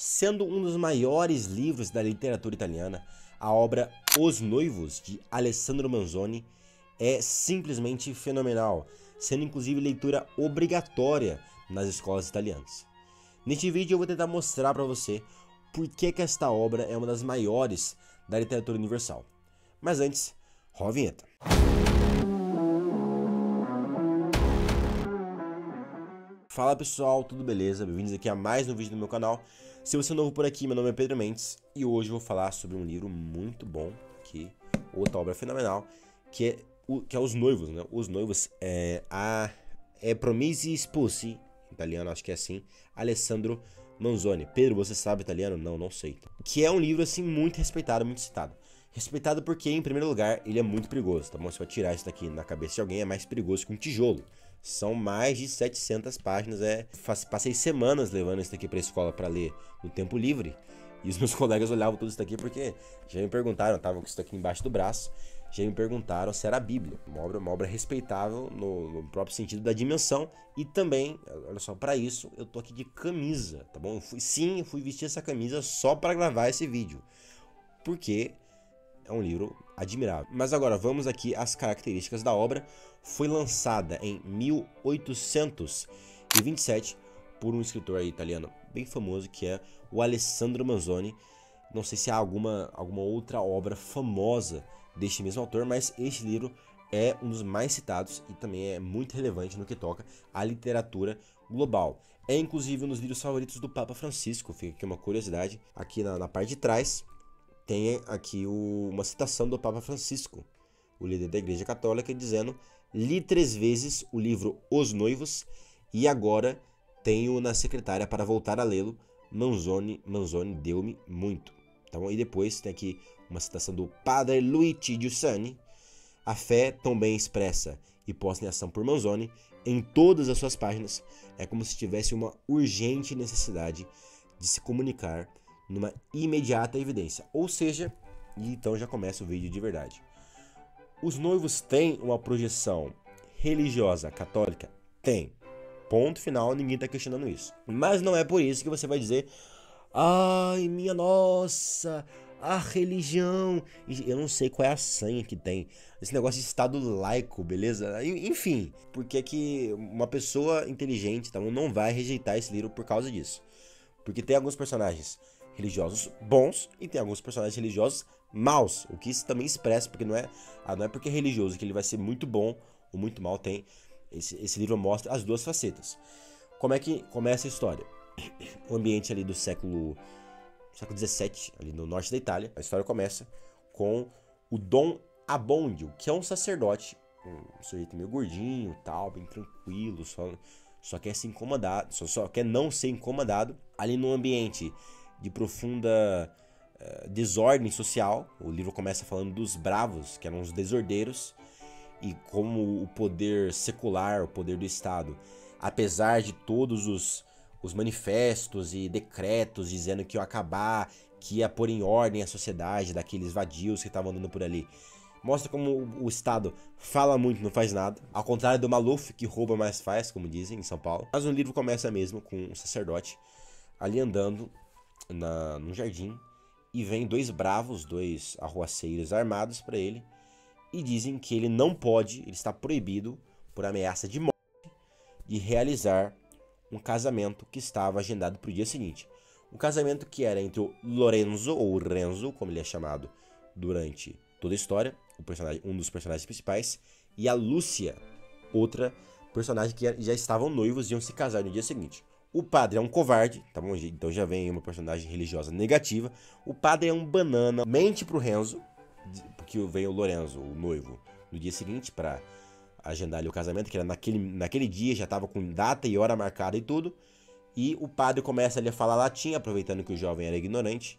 Sendo um dos maiores livros da literatura italiana, a obra Os Noivos, de Alessandro Manzoni, é simplesmente fenomenal, sendo inclusive leitura obrigatória nas escolas italianas. Neste vídeo eu vou tentar mostrar para você por que esta obra é uma das maiores da literatura universal. Mas antes, roda a vinheta. Fala pessoal, tudo beleza? Bem-vindos aqui a mais um vídeo do meu canal. Se você é novo por aqui, meu nome é Pedro Mendes e hoje eu vou falar sobre um livro muito bom, outra obra fenomenal, que é Os Noivos, né? Os Noivos é Promessi Sposi, em italiano, acho que é assim, Alessandro Manzoni. Pedro, você sabe italiano? Não sei. Que é um livro assim muito respeitado, muito citado. Respeitado porque, em primeiro lugar, ele é muito perigoso, tá bom? Se eu atirar isso daqui na cabeça de alguém, é mais perigoso que um tijolo. São mais de 700 páginas, passei semanas levando isso daqui pra escola pra ler no tempo livre. E os meus colegas olhavam tudo isso daqui porque já me perguntaram, eu tava com isso daqui embaixo do braço, já me perguntaram se era a Bíblia. Uma obra respeitável no próprio sentido da dimensão. E também, olha só, pra isso eu tô aqui de camisa, tá bom? Eu fui vestir essa camisa só pra gravar esse vídeo. Porque é um livro admirável. Mas agora vamos aqui às características da obra. Foi lançada em 1827 por um escritor italiano bem famoso, que é o Alessandro Manzoni. Não sei se há alguma outra obra famosa deste mesmo autor, mas este livro é um dos mais citados e também é muito relevante no que toca à literatura global. É inclusive um dos livros favoritos do Papa Francisco. Fica aqui uma curiosidade. Aqui na parte de trás tem aqui uma citação do Papa Francisco, o líder da Igreja Católica, dizendo: li 3 vezes o livro Os Noivos e agora tenho na secretária para voltar a lê-lo. Manzoni deu-me muito. Então, e depois tem aqui uma citação do Padre Luigi Giussani: a fé tão bem expressa e posta em ação por Manzoni em todas as suas páginas é como se tivesse uma urgente necessidade de se comunicar numa imediata evidência. Ou seja, e então já começa o vídeo de verdade. Os Noivos têm uma projeção religiosa católica? Tem. Ponto final, ninguém está questionando isso. Mas não é por isso que você vai dizer: ai, minha nossa, a religião. Eu não sei qual é a senha que tem. Esse negócio de estado laico, beleza? Enfim, porque é que uma pessoa inteligente então, não vai rejeitar esse livro por causa disso. Porque tem alguns personagens religiosos bons e tem alguns personagens religiosos maus, o que isso também expressa, porque não é porque é religioso que ele vai ser muito bom ou muito mal. Tem esse livro mostra as duas facetas. Como é que começa a história? O ambiente ali do século 17, ali no norte da Itália. A história começa com o Dom Abbondio, que é um sacerdote, um sujeito meio gordinho, tal, bem tranquilo, só quer se incomodar, só quer não ser incomodado ali no ambiente de profunda desordem social. O livro começa falando dos bravos, que eram os desordeiros, e como o poder secular, o poder do Estado, apesar de todos os manifestos e decretos dizendo que ia acabar, que ia pôr em ordem a sociedade daqueles vadios que estavam andando por ali, mostra como o Estado fala muito, não faz nada. Ao contrário do Maluf, que rouba mais faz, como dizem em São Paulo. Mas o livro começa mesmo com um sacerdote ali andando num jardim, e vem 2 bravos, 2 arruaceiros armados para ele, e dizem que ele não pode, ele está proibido, por ameaça de morte, de realizar um casamento que estava agendado para o dia seguinte. Um casamento que era entre o Lorenzo, ou Renzo, como ele é chamado durante toda a história, um dos personagens principais, e a Lúcia, outra personagem que já estavam noivos e iam se casar no dia seguinte. O padre é um covarde, tá bom? Então já vem uma personagem religiosa negativa. O padre é um banana, mente pro Renzo, porque vem o Lorenzo, o noivo, no dia seguinte para agendar ali o casamento, que era naquele dia, já tava com data e hora marcada e tudo. E o padre começa ali a falar latim, aproveitando que o jovem era ignorante.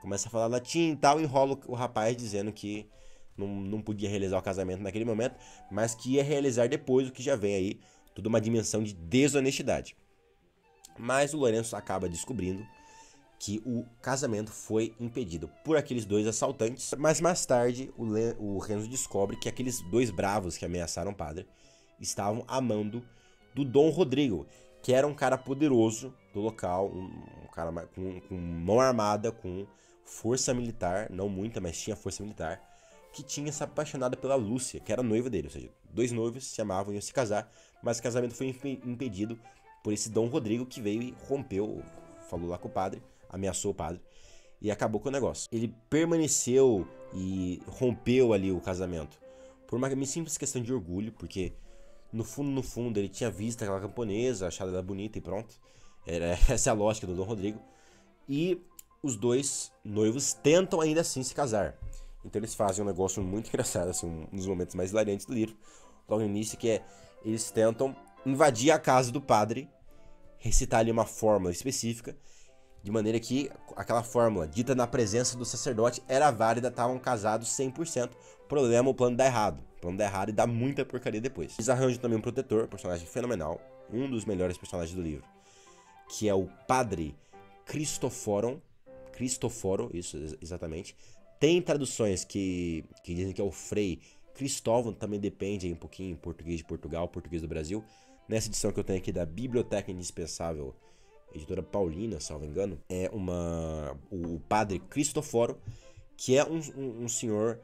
Começa a falar latim e tal, enrola o rapaz dizendo que não podia realizar o casamento naquele momento, mas que ia realizar depois, o que já vem aí toda uma dimensão de desonestidade. Mas o Lorenzo acaba descobrindo que o casamento foi impedido por aqueles 2 assaltantes. Mas mais tarde o Renzo descobre que aqueles 2 bravos que ameaçaram o padre estavam amando do Dom Rodrigo, que era um cara poderoso do local, um cara com mão armada, com força militar, não muita, mas tinha força militar, que tinha se apaixonado pela Lúcia, que era noiva dele, ou seja, dois noivos se amavam e iam se casar, mas o casamento foi impedido por esse Dom Rodrigo que veio e rompeu, falou lá com o padre, ameaçou o padre e acabou com o negócio. Ele permaneceu e rompeu ali o casamento por uma simples questão de orgulho, porque no fundo, ele tinha visto aquela camponesa, achado ela bonita e pronto. Essa é a lógica do Dom Rodrigo. E os dois noivos tentam ainda assim se casar. Então eles fazem um negócio muito engraçado, assim, um dos momentos mais hilarantes do livro, logo no início, que é, eles tentam invadir a casa do padre, recitar ali uma fórmula específica, de maneira que aquela fórmula, dita na presença do sacerdote, era válida, estavam casados 100%. Problema, o plano dá errado. O plano dá errado e dá muita porcaria depois. Eles arranjam também um protetor, personagem fenomenal, um dos melhores personagens do livro, que é o padre Cristoforo, isso exatamente. Tem traduções que dizem que é o Frei Cristóvão, também depende um pouquinho em português de Portugal, português do Brasil. Nessa edição que eu tenho aqui da Biblioteca Indispensável, editora Paulina, salvo engano, é o padre Cristoforo, que é um senhor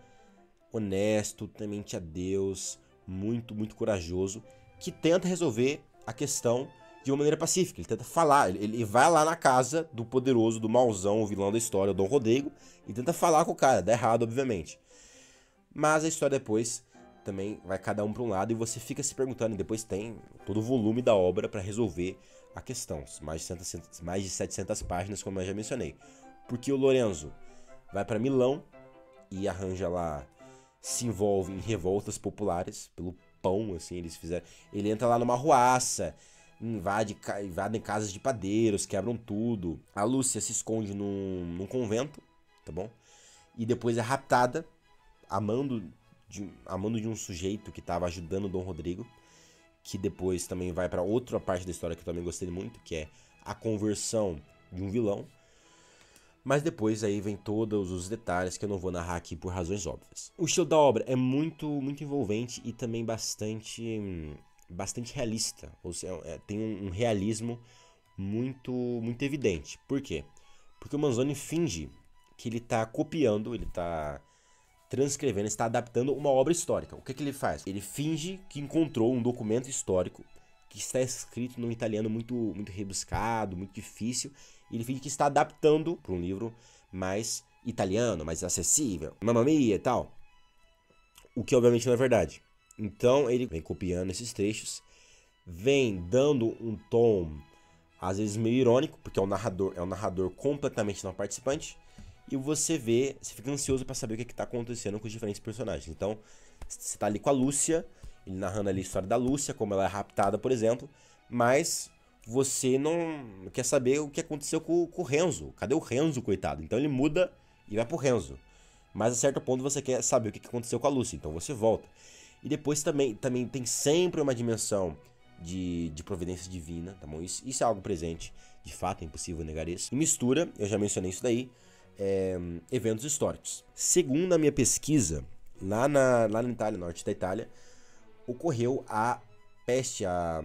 honesto, temente a Deus, muito corajoso, que tenta resolver a questão de uma maneira pacífica. Ele tenta falar, ele vai lá na casa do poderoso, do mauzão, o vilão da história, o Dom Rodrigo, e tenta falar com o cara. Dá errado, obviamente. Mas a história depois também vai cada um para um lado e você fica se perguntando, e depois tem todo o volume da obra para resolver a questão. Mais de 700 páginas, como eu já mencionei. Porque o Lorenzo vai para Milão e arranja lá, se envolve em revoltas populares pelo pão, assim, ele entra lá numa arruaça, invadem casas de padeiros, quebram tudo. A Lúcia se esconde num convento, tá bom? E depois é raptada, amando de um sujeito que estava ajudando o Dom Rodrigo, que depois também vai para outra parte da história que eu também gostei muito, que é a conversão de um vilão. Mas depois aí vem todos os detalhes que eu não vou narrar aqui por razões óbvias. O estilo da obra é muito envolvente e também bastante realista. Ou seja, tem um realismo muito evidente. Por quê? Porque o Manzoni finge que ele está copiando, ele está transcrevendo, está adaptando uma obra histórica. O que ele faz? Ele finge que encontrou um documento histórico que está escrito num italiano muito rebuscado, muito difícil. Ele finge que está adaptando para um livro mais italiano, mais acessível, Mamma Mia e tal. O que obviamente não é verdade. Então ele vem copiando esses trechos, vem dando um tom às vezes meio irônico, porque é um narrador completamente não participante, e você fica ansioso para saber o que está acontecendo com os diferentes personagens. Então você está ali com a Lúcia, ele narrando ali a história da Lúcia, como ela é raptada, por exemplo, mas você não quer saber o que aconteceu com o Renzo. Cadê o Renzo, coitado? Então ele muda e vai pro Renzo. Mas a certo ponto você quer saber o que aconteceu com a Lúcia, então você volta. E depois também tem sempre uma dimensão de providência divina, tá bom? Isso é algo presente, de fato, é impossível negar isso. E mistura, eu já mencionei isso daí, eventos históricos. Segundo a minha pesquisa, lá na Itália, norte da Itália, ocorreu a peste, a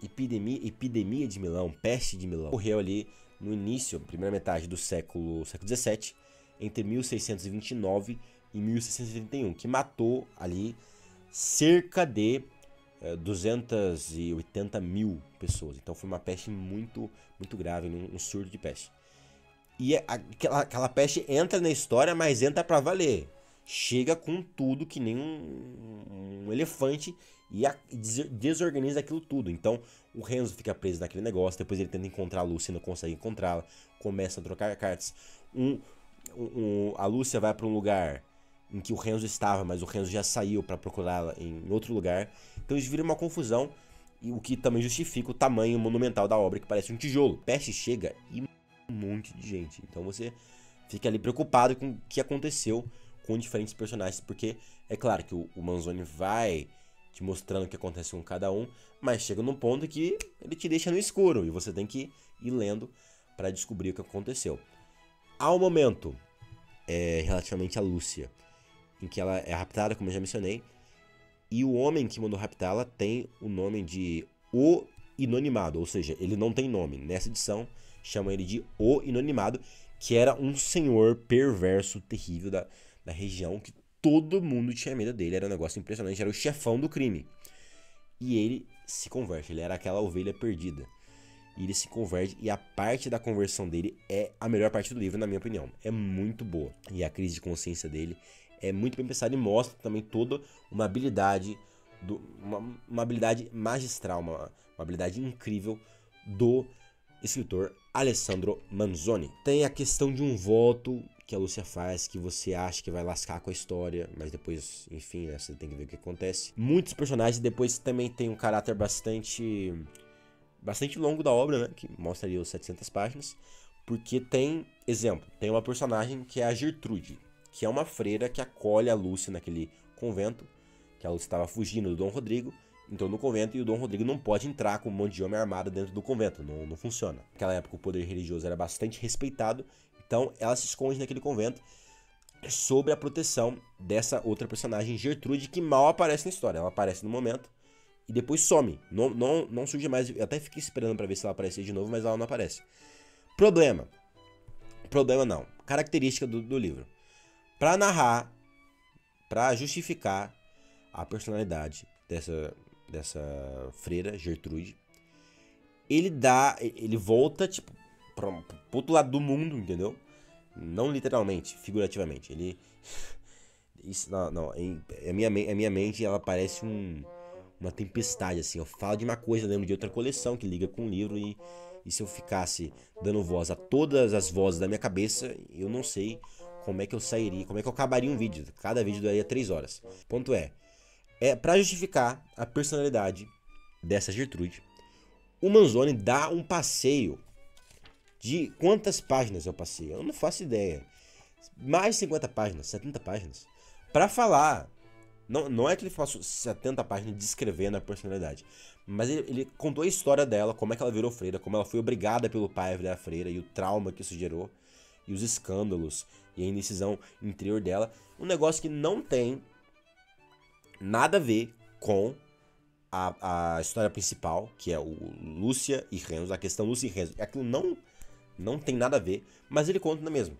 epidemia de Milão, peste de Milão. Ocorreu ali no início, primeira metade do século XVII, entre 1629 e 1631, que matou ali cerca de 280 mil pessoas. Então foi uma peste muito grave, um surto de peste. E aquela peste entra na história, mas entra pra valer. Chega com tudo que nem um elefante e desorganiza aquilo tudo. Então o Renzo fica preso naquele negócio, depois ele tenta encontrar a Lúcia, não consegue encontrá-la, começa a trocar cartas. A Lúcia vai para um lugar em que o Renzo estava, mas o Renzo já saiu para procurá-la em outro lugar. Então eles viram uma confusão, e o que também justifica o tamanho monumental da obra, que parece um tijolo. Peste chega e um monte de gente. Então você fica ali preocupado com o que aconteceu com diferentes personagens, porque é claro que o Manzoni vai te mostrando o que acontece com cada um, mas chega num ponto que ele te deixa no escuro e você tem que ir lendo para descobrir o que aconteceu. Há um momento, relativamente a Lúcia, em que ela é raptada, como eu já mencionei, e o homem que mandou raptá-la tem o nome de O Inonimado, ou seja, ele não tem nome. Nessa edição, chama ele de O Inonimado, que era um senhor perverso, terrível da região, que todo mundo tinha medo dele, era um negócio impressionante, era o chefão do crime. E ele se converte, ele era aquela ovelha perdida. E ele se converte, e a parte da conversão dele é a melhor parte do livro, na minha opinião. É muito boa. E a crise de consciência dele é muito bem pensada e mostra também toda uma habilidade, uma habilidade magistral, uma habilidade incrível do escritor Alessandro Manzoni. Tem a questão de um voto que a Lúcia faz, que você acha que vai lascar com a história, mas depois, enfim, né, você tem que ver o que acontece. Muitos personagens, depois também tem um caráter bastante longo da obra, né, que mostra ali os 700 páginas, porque tem, exemplo, tem uma personagem que é a Gertrude, que é uma freira que acolhe a Lúcia naquele convento, que a Lúcia estava fugindo do Dom Rodrigo, entrou no convento e o Dom Rodrigo não pode entrar com um monte de homem armado dentro do convento, não funciona. Naquela época o poder religioso era bastante respeitado, então ela se esconde naquele convento sob a proteção dessa outra personagem, Gertrude, que mal aparece na história. Ela aparece no momento e depois some, não surge mais. Eu até fiquei esperando para ver se ela aparecer de novo, mas ela não aparece. Problema não, característica do livro. Para narrar, para justificar a personalidade dessa freira, Gertrude, ele volta, tipo, pro outro lado do mundo, entendeu? Não literalmente, figurativamente. Ele... Isso, não, a minha mente, ela parece uma tempestade, assim. Eu falo de uma coisa, lembro de outra coleção que liga com o livro e se eu ficasse dando voz a todas as vozes da minha cabeça, eu não sei como é que eu sairia, como é que eu acabaria um vídeo. Cada vídeo daria 3 horas. Ponto pra justificar a personalidade dessa Gertrude, o Manzoni dá um passeio de quantas páginas eu passei? Eu não faço ideia. Mais de 50 páginas, 70 páginas. Pra falar. Não é que ele faça 70 páginas descrevendo a personalidade. Mas ele contou a história dela, como é que ela virou freira, como ela foi obrigada pelo pai a virar freira e o trauma que isso gerou. E os escândalos e a indecisão interior dela. Um negócio que não tem nada a ver com a história principal, que é o Lúcia e Renzo, a questão Lúcia e Renzo. Aquilo não tem nada a ver, mas ele conta na mesma.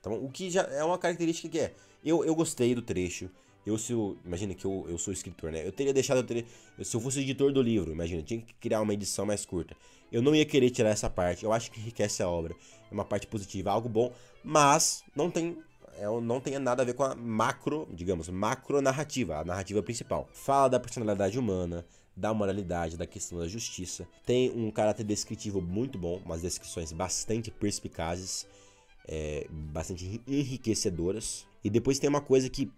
Então, o que já é uma característica que é... Eu gostei do trecho. Imagina que eu sou escritor, né? Eu teria deixado... Se eu fosse editor do livro, imagina, eu tinha que criar uma edição mais curta. Eu não ia querer tirar essa parte. Eu acho que enriquece a obra. É uma parte positiva, algo bom. Mas não tem nada a ver com a macro narrativa, a narrativa principal. Fala da personalidade humana, da moralidade, da questão da justiça. Tem um caráter descritivo muito bom, umas descrições bastante perspicazes, bastante enriquecedoras. E depois tem uma coisa que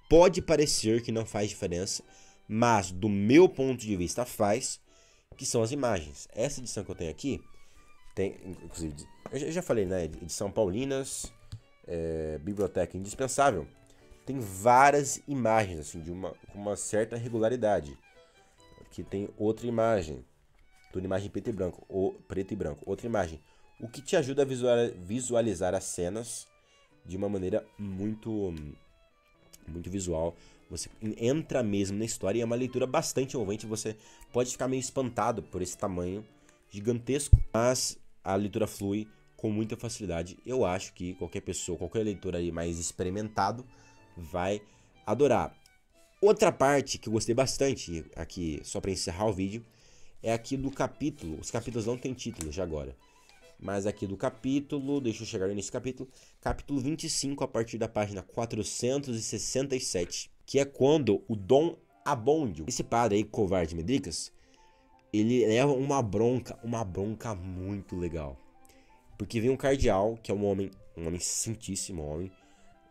pode parecer que não faz diferença, mas do meu ponto de vista faz, que são as imagens. Essa edição que eu tenho aqui, inclusive, eu já falei, né? Edição Paulinas, biblioteca indispensável. Tem várias imagens, assim, com uma certa regularidade. Aqui tem outra imagem, toda imagem preto e branco, outra imagem. O que te ajuda a visualizar as cenas de uma maneira muito visual. Você entra mesmo na história e é uma leitura bastante envolvente. Você pode ficar meio espantado por esse tamanho gigantesco, mas a leitura flui com muita facilidade. Eu acho que qualquer leitor aí mais experimentado vai adorar. Outra parte que eu gostei bastante, aqui só para encerrar o vídeo, é aqui do capítulo. Os capítulos não tem título já agora. Mas aqui do capítulo, deixa eu chegar nesse capítulo 25, a partir da página 467, que é quando o Dom Abondio, esse padre aí, covarde Medricas, ele leva uma bronca muito legal. Porque vem um cardeal, que é um homem santíssimo, um homem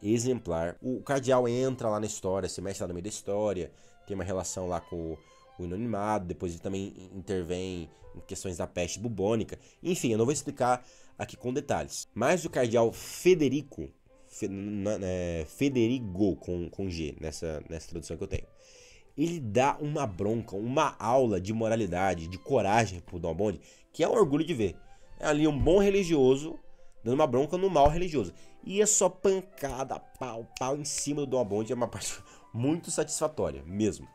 exemplar. O cardeal entra lá na história, se mexe lá no meio da história, tem uma relação lá com o Inanimado, depois ele também intervém em questões da peste bubônica. Enfim, eu não vou explicar aqui com detalhes. Mas o cardeal Federico com G, nessa tradução que eu tenho, ele dá uma bronca, uma aula de moralidade, de coragem pro Dom Abbondio, que é um orgulho de ver. É ali um bom religioso dando uma bronca no mal religioso. E é só pancada, pau em cima do Dom Abbondio. É uma parte muito satisfatória mesmo.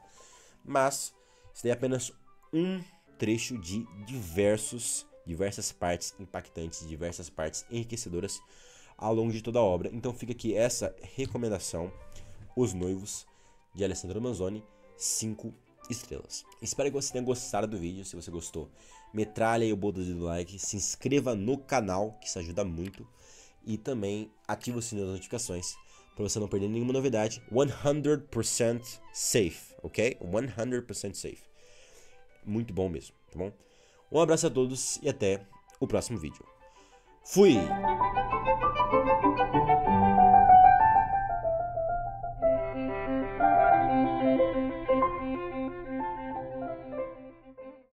Mas isso daí é apenas um trecho de diversas partes impactantes, diversas partes enriquecedoras ao longo de toda a obra. Então fica aqui essa recomendação, Os Noivos, de Alessandro Manzoni, 5 estrelas. Espero que você tenha gostado do vídeo. Se você gostou, metralha aí o botão do like, se inscreva no canal, que isso ajuda muito, e também ative o sininho das notificações para você não perder nenhuma novidade. 100% safe, ok? 100% safe. Muito bom mesmo, tá bom? Um abraço a todos e até o próximo vídeo. Fui!